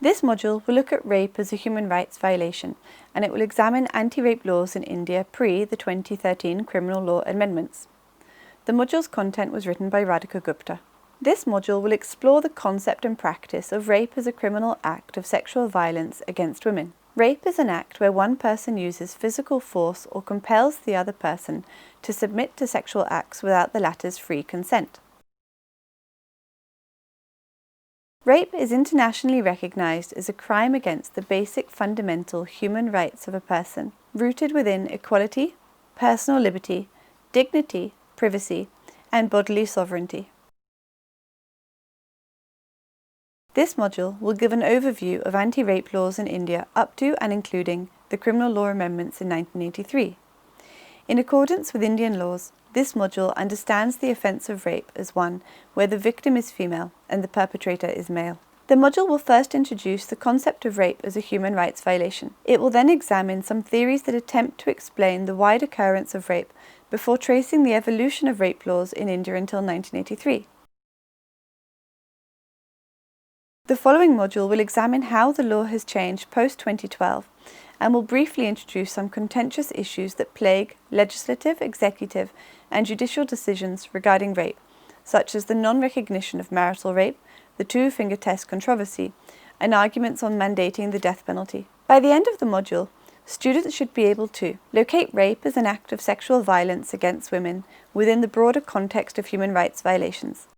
This module will look at rape as a human rights violation, and it will examine anti-rape laws in India pre the 2013 criminal law amendments. The module's content was written by Radhika Gupta. This module will explore the concept and practice of rape as a criminal act of sexual violence against women. Rape is an act where one person uses physical force or compels the other person to submit to sexual acts without the latter's free consent. Rape is internationally recognized as a crime against the basic fundamental human rights of a person, rooted within equality, personal liberty, dignity, privacy, and bodily sovereignty. This module will give an overview of anti-rape laws in India up to and including the criminal law amendments in 1983. In accordance with Indian laws, this module understands the offence of rape as one where the victim is female and the perpetrator is male. The module will first introduce the concept of rape as a human rights violation. It will then examine some theories that attempt to explain the wide occurrence of rape before tracing the evolution of rape laws in India until 1983. The following module will examine how the law has changed post-2012 and will briefly introduce some contentious issues that plague legislative, executive, and judicial decisions regarding rape, such as the non-recognition of marital rape, the two-finger test controversy, and arguments on mandating the death penalty. By the end of the module, students should be able to locate rape as an act of sexual violence against women within the broader context of human rights violations,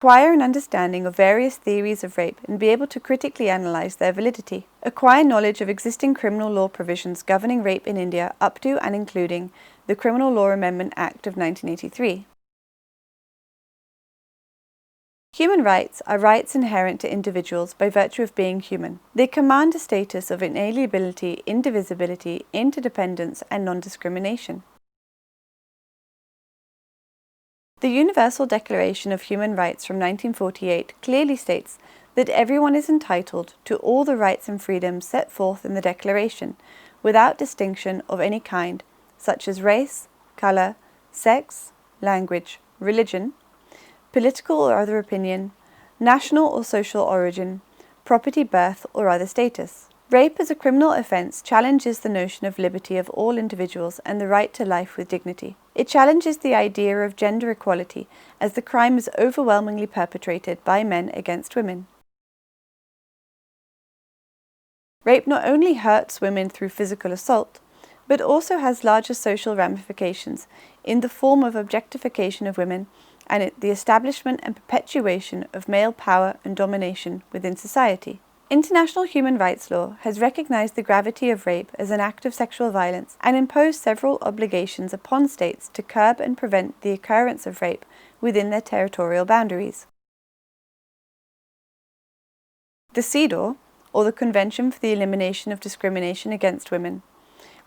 acquire an understanding of various theories of rape and be able to critically analyse their validity. Acquire knowledge of existing criminal law provisions governing rape in India up to and including the Criminal Law Amendment Act of 1983. Human rights are rights inherent to individuals by virtue of being human. They command a status of inalienability, indivisibility, interdependence, and non-discrimination. The Universal Declaration of Human Rights from 1948 clearly states that everyone is entitled to all the rights and freedoms set forth in the Declaration, without distinction of any kind, such as race, colour, sex, language, religion, political or other opinion, national or social origin, property, birth, or other status. Rape as a criminal offence challenges the notion of liberty of all individuals and the right to life with dignity. It challenges the idea of gender equality, as the crime is overwhelmingly perpetrated by men against women. Rape not only hurts women through physical assault, but also has larger social ramifications in the form of objectification of women and the establishment and perpetuation of male power and domination within society. International human rights law has recognized the gravity of rape as an act of sexual violence and imposed several obligations upon states to curb and prevent the occurrence of rape within their territorial boundaries. The CEDAW, or the Convention for the Elimination of Discrimination Against Women,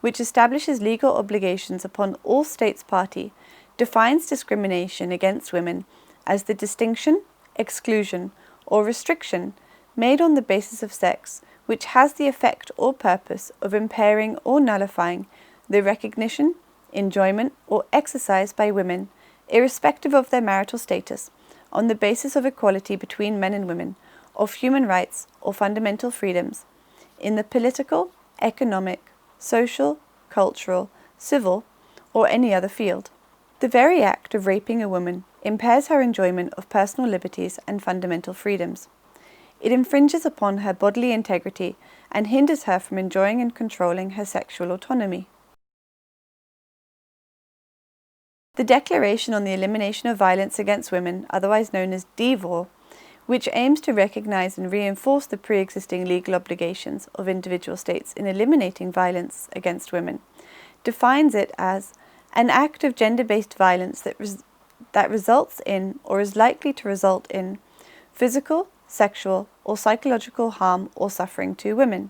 which establishes legal obligations upon all states party, defines discrimination against women as the distinction, exclusion, or restriction made on the basis of sex, which has the effect or purpose of impairing or nullifying the recognition, enjoyment, or exercise by women, irrespective of their marital status, on the basis of equality between men and women, of human rights or fundamental freedoms, in the political, economic, social, cultural, civil, or any other field. The very act of raping a woman impairs her enjoyment of personal liberties and fundamental freedoms. It infringes upon her bodily integrity and hinders her from enjoying and controlling her sexual autonomy. The Declaration on the Elimination of Violence Against Women, otherwise known as DVAW, which aims to recognize and reinforce the pre-existing legal obligations of individual states in eliminating violence against women, defines it as an act of gender-based violence that results in or is likely to result in physical, sexual, or psychological harm or suffering to women,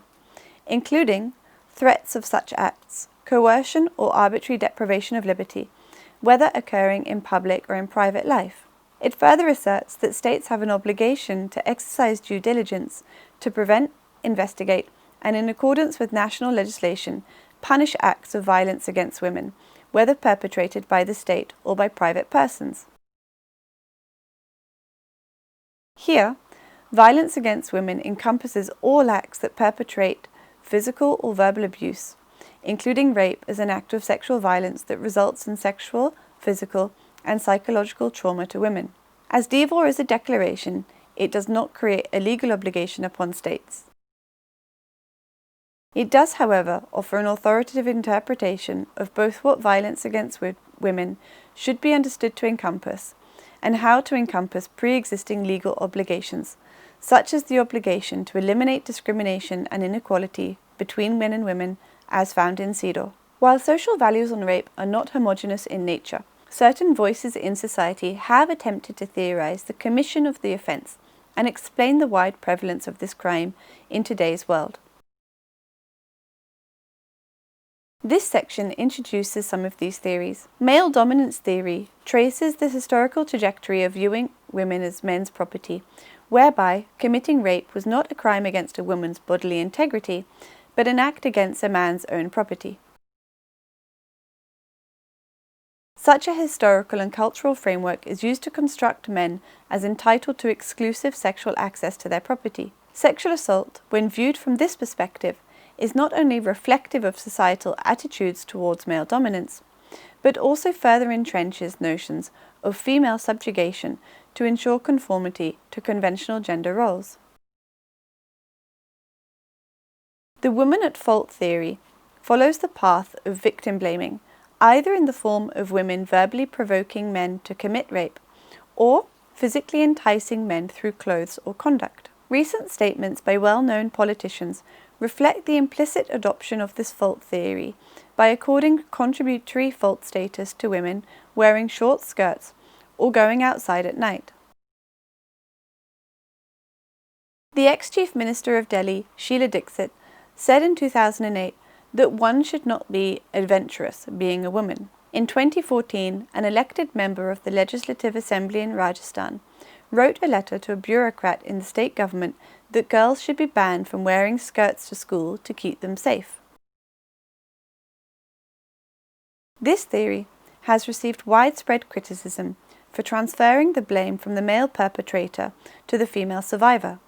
including threats of such acts, coercion or arbitrary deprivation of liberty, whether occurring in public or in private life. It further asserts that states have an obligation to exercise due diligence to prevent, investigate, and in accordance with national legislation, punish acts of violence against women, whether perpetrated by the state or by private persons. Here, Violence against women encompasses all acts that perpetrate physical or verbal abuse, including rape as an act of sexual violence that results in sexual, physical, and psychological trauma to women. As DVOR is a declaration, it does not create a legal obligation upon states. It does, however, offer an authoritative interpretation of both what violence against women should be understood to encompass and how to encompass pre-existing legal obligations, such as the obligation to eliminate discrimination and inequality between men and women as found in CEDAW. While social values on rape are not homogeneous in nature, certain voices in society have attempted to theorize the commission of the offense and explain the wide prevalence of this crime in today's world. This section introduces some of these theories. Male dominance theory traces the historical trajectory of viewing women as men's property, whereby committing rape was not a crime against a woman's bodily integrity, but an act against a man's own property. Such a historical and cultural framework is used to construct men as entitled to exclusive sexual access to their property. Sexual assault, when viewed from this perspective, is not only reflective of societal attitudes towards male dominance, but also further entrenches notions of female subjugation to ensure conformity to conventional gender roles. The woman at fault theory follows the path of victim blaming, either in the form of women verbally provoking men to commit rape, or physically enticing men through clothes or conduct. Recent statements by well-known politicians reflect the implicit adoption of this fault theory by according contributory fault status to women wearing short skirts or going outside at night. The ex-Chief Minister of Delhi, Sheila Dixit, said in 2008 that one should not be adventurous being a woman. In 2014, an elected member of the Legislative Assembly in Rajasthan wrote a letter to a bureaucrat in the state government that girls should be banned from wearing skirts to school to keep them safe. This theory has received widespread criticism for transferring the blame from the male perpetrator to the female survivor.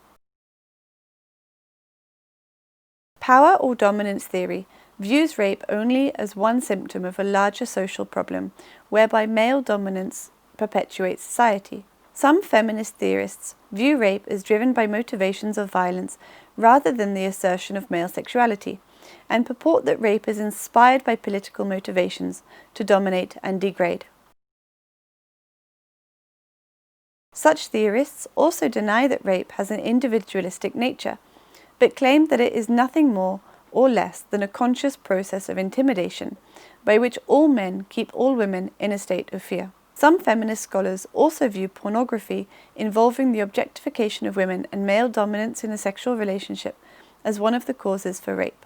Power or dominance theory views rape only as one symptom of a larger social problem whereby male dominance perpetuates society. Some feminist theorists view rape as driven by motivations of violence rather than the assertion of male sexuality, and purport that rape is inspired by political motivations to dominate and degrade. Such theorists also deny that rape has an individualistic nature, but claim that it is nothing more or less than a conscious process of intimidation by which all men keep all women in a state of fear. Some feminist scholars also view pornography involving the objectification of women and male dominance in a sexual relationship as one of the causes for rape.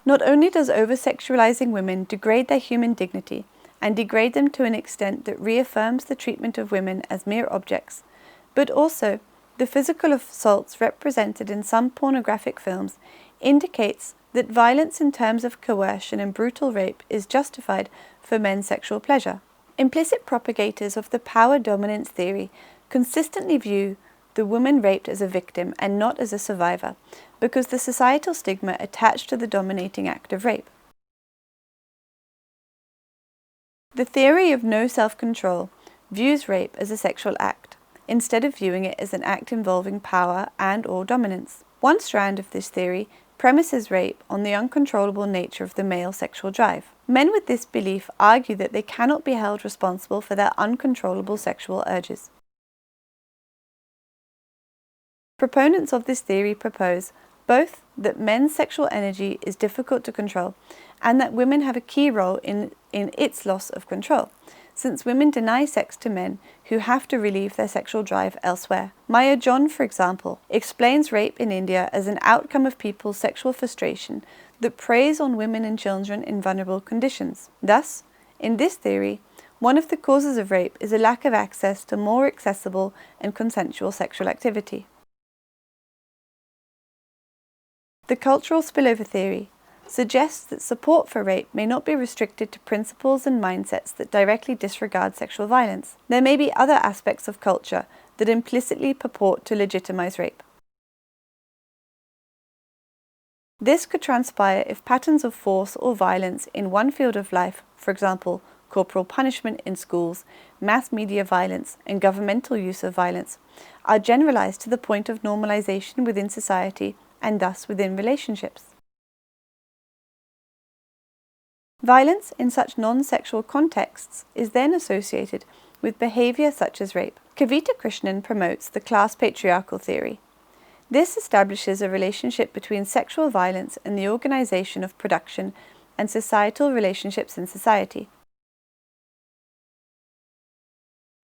Not only does over-sexualizing women degrade their human dignity and degrade them to an extent that reaffirms the treatment of women as mere objects, but also the physical assaults represented in some pornographic films indicates that violence in terms of coercion and brutal rape is justified for men's sexual pleasure. Implicit propagators of the power dominance theory consistently view the woman raped as a victim and not as a survivor, because the societal stigma attached to the dominating act of rape. The theory of no self-control views rape as a sexual act, instead of viewing it as an act involving power and/or dominance. One strand of this theory premises rape on the uncontrollable nature of the male sexual drive. Men with this belief argue that they cannot be held responsible for their uncontrollable sexual urges. Proponents of this theory propose both that men's sexual energy is difficult to control and that women have a key role in its loss of control, since women deny sex to men who have to relieve their sexual drive elsewhere. Maya John, for example, explains rape in India as an outcome of people's sexual frustration that preys on women and children in vulnerable conditions. Thus, in this theory, one of the causes of rape is a lack of access to more accessible and consensual sexual activity. The cultural spillover theory suggests that support for rape may not be restricted to principles and mindsets that directly disregard sexual violence. There may be other aspects of culture that implicitly purport to legitimize rape. This could transpire if patterns of force or violence in one field of life, for example, corporal punishment in schools, mass media violence, and governmental use of violence, are generalized to the point of normalization within society and thus within relationships. Violence in such non-sexual contexts is then associated with behavior such as rape. Kavita Krishnan promotes the class patriarchal theory. This establishes a relationship between sexual violence and the organization of production and societal relationships in society.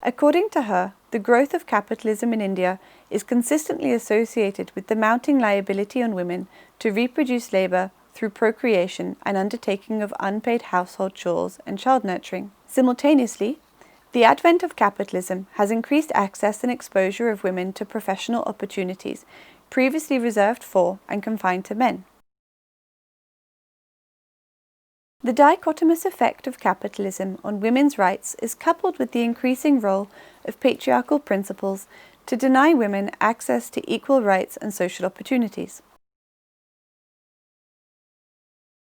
According to her, the growth of capitalism in India is consistently associated with the mounting liability on women to reproduce labour through procreation and undertaking of unpaid household chores and child nurturing. Simultaneously, the advent of capitalism has increased access and exposure of women to professional opportunities previously reserved for and confined to men. The dichotomous effect of capitalism on women's rights is coupled with the increasing role of patriarchal principles to deny women access to equal rights and social opportunities.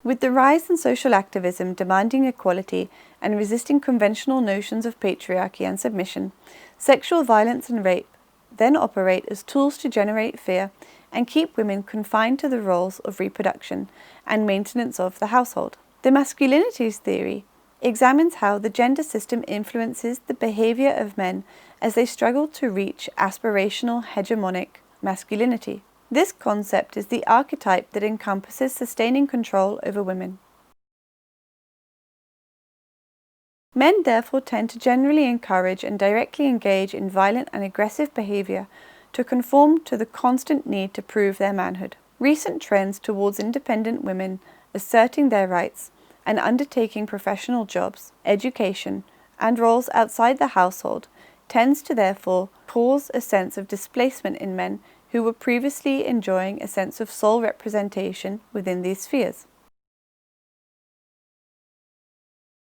With the rise in social activism demanding equality and resisting conventional notions of patriarchy and submission, sexual violence and rape then operate as tools to generate fear and keep women confined to the roles of reproduction and maintenance of the household. The masculinities theory examines how the gender system influences the behavior of men as they struggle to reach aspirational hegemonic masculinity. This concept is the archetype that encompasses sustaining control over women. Men therefore tend to generally encourage and directly engage in violent and aggressive behavior to conform to the constant need to prove their manhood. Recent trends towards independent women asserting their rights and undertaking professional jobs, education, and roles outside the household tends to therefore cause a sense of displacement in men who were previously enjoying a sense of sole representation within these spheres.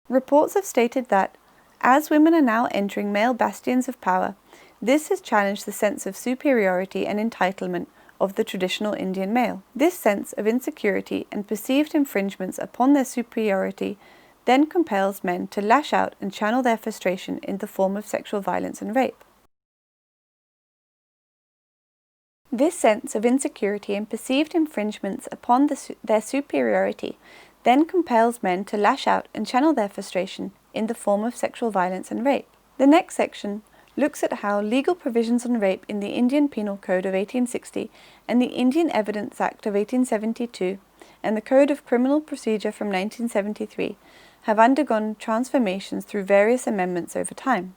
Reports have stated that, as women are now entering male bastions of power, this has challenged the sense of superiority and entitlement of the traditional Indian male. This sense of insecurity and perceived infringements upon their superiority then compels men to lash out and channel their frustration in the form of sexual violence and rape. This sense of insecurity and perceived infringements upon their superiority then compels men to lash out and channel their frustration in the form of sexual violence and rape. The next section looks at how legal provisions on rape in the Indian Penal Code of 1860 and the Indian Evidence Act of 1872 and the Code of Criminal Procedure from 1973 have undergone transformations through various amendments over time.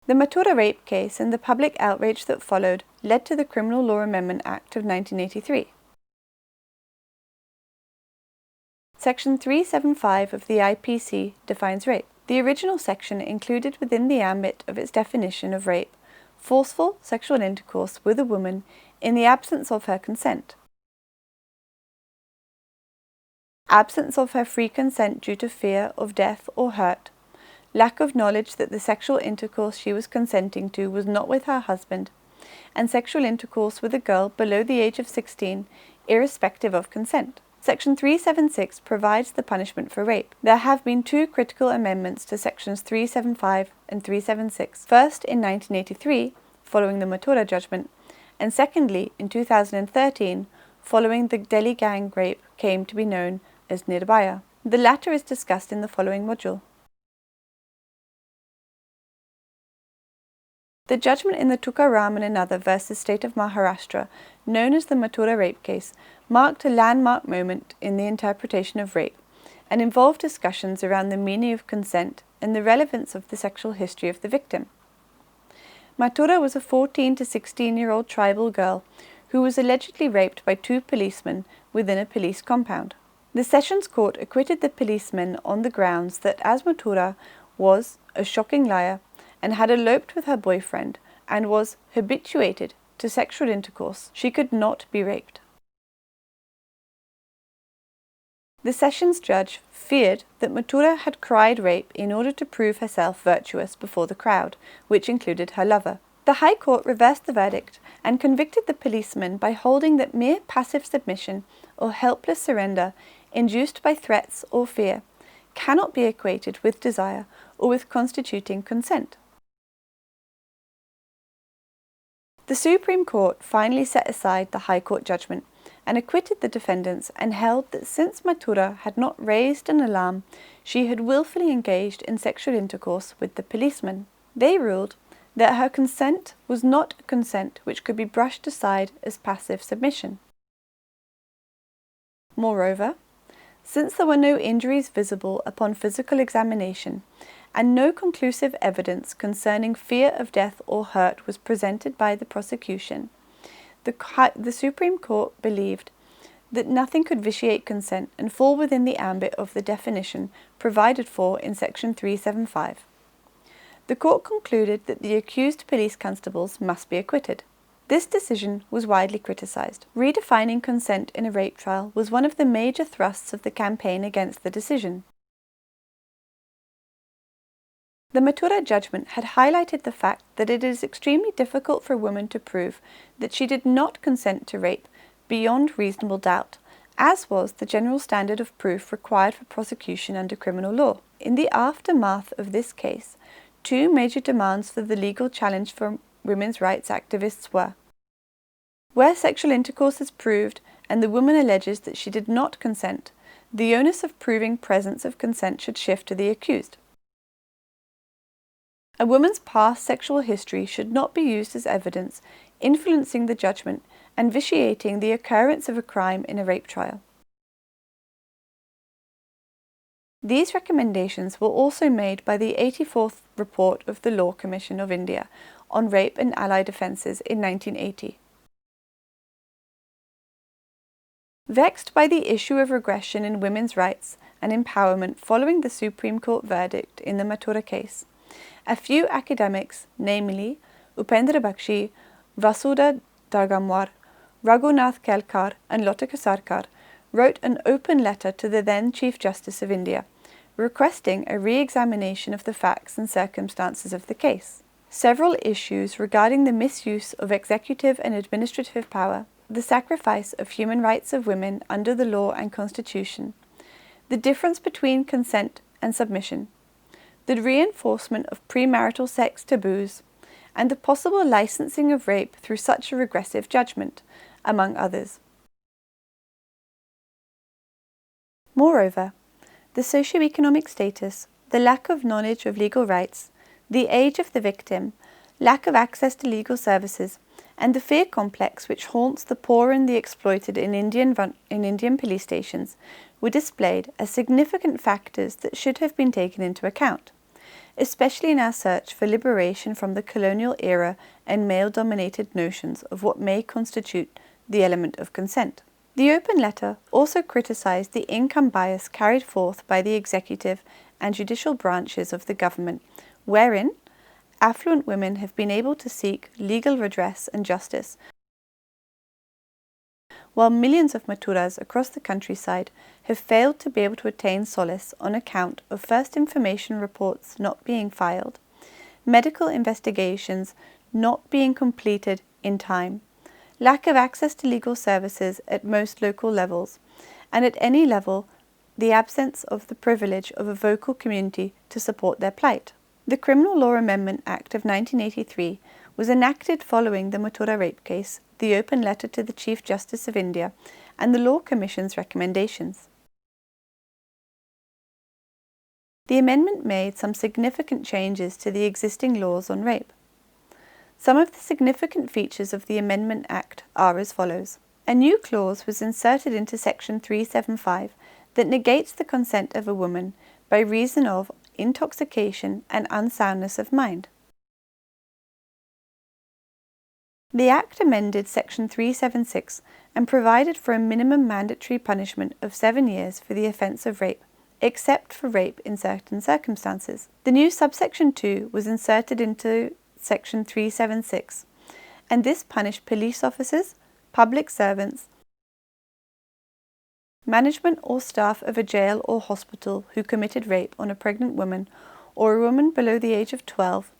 The Mathura rape case and the public outrage that followed led to the Criminal Law Amendment Act of 1983. Section 375 of the IPC defines rape. The original section included within the ambit of its definition of rape forceful sexual intercourse with a woman in the absence of her consent, absence of her free consent due to fear of death or hurt, lack of knowledge that the sexual intercourse she was consenting to was not with her husband, and sexual intercourse with a girl below the age of 16, irrespective of consent. Section 376 provides the punishment for rape. There have been two critical amendments to Sections 375 and 376, first in 1983, following the Mathura judgment, and secondly in 2013, following the Delhi gang rape came to be known as Nirbhaya. The latter is discussed in the following module. The judgment in the Tukaram and another versus State of Maharashtra, known as the Mathura rape case, marked a landmark moment in the interpretation of rape and involved discussions around the meaning of consent and the relevance of the sexual history of the victim. Mathura was a 14 to 16-year-old tribal girl who was allegedly raped by two policemen within a police compound. The Sessions Court acquitted the policemen on the grounds that as Mathura was a shocking liar and had eloped with her boyfriend and was habituated to sexual intercourse, she could not be raped. The Sessions judge feared that Mathura had cried rape in order to prove herself virtuous before the crowd, which included her lover. The High Court reversed the verdict and convicted the policeman by holding that mere passive submission or helpless surrender induced by threats or fear cannot be equated with desire or with constituting consent. The Supreme Court finally set aside the High Court judgment and acquitted the defendants and held that since Mathura had not raised an alarm, she had willfully engaged in sexual intercourse with the policeman. They ruled that her consent was not a consent which could be brushed aside as passive submission. Moreover, since there were no injuries visible upon physical examination, and no conclusive evidence concerning fear of death or hurt was presented by the prosecution, the Supreme Court believed that nothing could vitiate consent and fall within the ambit of the definition provided for in Section 375. The court concluded that the accused police constables must be acquitted. This decision was widely criticised. Redefining consent in a rape trial was one of the major thrusts of the campaign against the decision. The Mathura judgment had highlighted the fact that it is extremely difficult for a woman to prove that she did not consent to rape beyond reasonable doubt, as was the general standard of proof required for prosecution under criminal law. In the aftermath of this case, two major demands for the legal challenge for women's rights activists were: where sexual intercourse is proved and the woman alleges that she did not consent, the onus of proving presence of consent should shift to the accused. A woman's past sexual history should not be used as evidence, influencing the judgment and vitiating the occurrence of a crime in a rape trial. These recommendations were also made by the 84th report of the Law Commission of India on rape and allied offences in 1980. Vexed by the issue of regression in women's rights and empowerment following the Supreme Court verdict in the Mathura case, a few academics, namely Upendra Bakshi, Vasudha Dagamwar, Raghunath Kelkar and Lotika Sarkar, wrote an open letter to the then Chief Justice of India, requesting a re-examination of the facts and circumstances of the case. Several issues regarding the misuse of executive and administrative power, the sacrifice of human rights of women under the law and constitution, the difference between consent and submission, the reinforcement of premarital sex taboos, and the possible licensing of rape through such a regressive judgment, among others. Moreover, the socio-economic status, the lack of knowledge of legal rights, the age of the victim, lack of access to legal services, and the fear complex which haunts the poor and the exploited in Indian police stations were displayed as significant factors that should have been taken into account, especially in our search for liberation from the colonial era and male-dominated notions of what may constitute the element of consent. The open letter also criticised the income bias carried forth by the executive and judicial branches of the government, wherein affluent women have been able to seek legal redress and justice, while millions of Mathuras across the countryside have failed to be able to attain solace on account of first information reports not being filed, medical investigations not being completed in time, lack of access to legal services at most local levels, and at any level, the absence of the privilege of a vocal community to support their plight. The Criminal Law Amendment Act of 1983 was enacted following the Mathura rape case, the open letter to the Chief Justice of India, and the Law Commission's recommendations. The amendment made some significant changes to the existing laws on rape. Some of the significant features of the Amendment Act are as follows. A new clause was inserted into Section 375 that negates the consent of a woman by reason of intoxication and unsoundness of mind. The Act amended Section 376 and provided for a minimum mandatory punishment of 7 years for the offence of rape, except for rape in certain circumstances. The new subsection 2 was inserted into Section 376, and this punished police officers, public servants, management or staff of a jail or hospital who committed rape on a pregnant woman or a woman below the age of 12,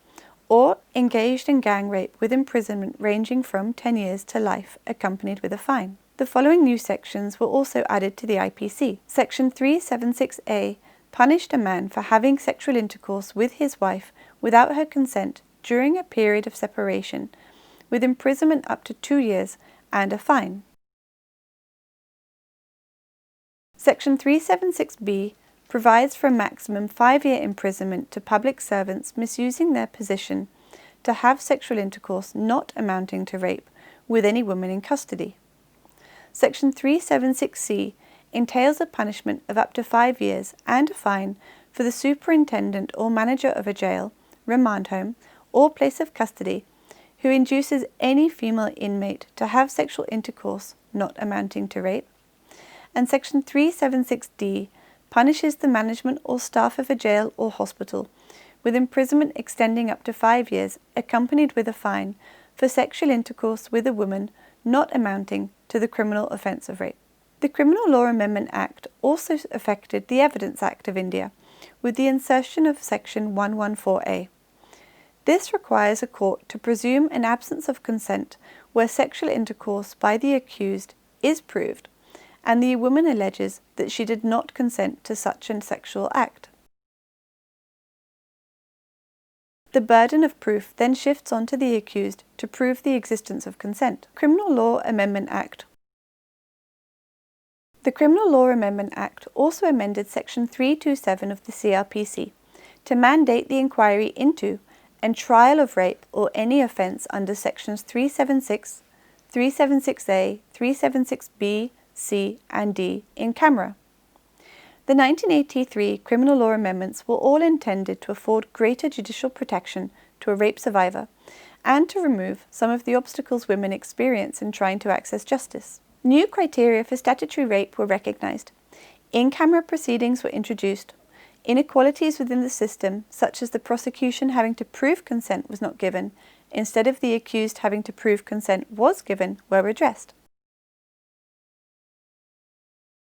or engaged in gang rape with imprisonment ranging from 10 years to life, accompanied with a fine. The following new sections were also added to the IPC. Section 376A punished a man for having sexual intercourse with his wife without her consent during a period of separation, with imprisonment up to 2 years and a fine. Section 376B provides for a maximum 5-year imprisonment to public servants misusing their position to have sexual intercourse not amounting to rape with any woman in custody. Section 376C entails a punishment of up to 5 years and a fine for the superintendent or manager of a jail, remand home, or place of custody who induces any female inmate to have sexual intercourse not amounting to rape. And Section 376D punishes the management or staff of a jail or hospital with imprisonment extending up to 5 years, accompanied with a fine, for sexual intercourse with a woman not amounting to the criminal offence of rape. The Criminal Law Amendment Act also affected the Evidence Act of India, with the insertion of Section 114A. This requires a court to presume an absence of consent where sexual intercourse by the accused is proved, and the woman alleges that she did not consent to such a sexual act. The burden of proof then shifts onto the accused to prove the existence of consent. Criminal Law Amendment Act. The Criminal Law Amendment Act also amended Section 327 of the CRPC to mandate the inquiry into and trial of rape or any offence under Sections 376, 376A, 376B, C and D in camera. The 1983 criminal law amendments were all intended to afford greater judicial protection to a rape survivor and to remove some of the obstacles women experience in trying to access justice. New criteria for statutory rape were recognised. In-camera proceedings were introduced. Inequalities within the system, such as the prosecution having to prove consent was not given, instead of the accused having to prove consent was given, were addressed.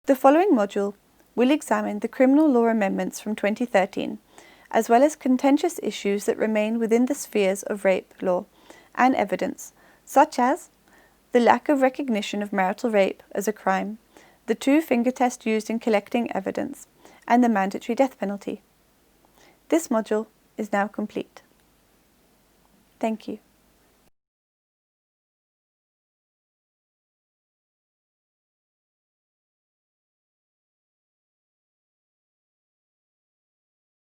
The following module will examine the criminal law amendments from 2013, as well as contentious issues that remain within the spheres of rape law and evidence, such as the lack of recognition of marital rape as a crime, the two-finger test used in collecting evidence, and the mandatory death penalty. This module is now complete. Thank you.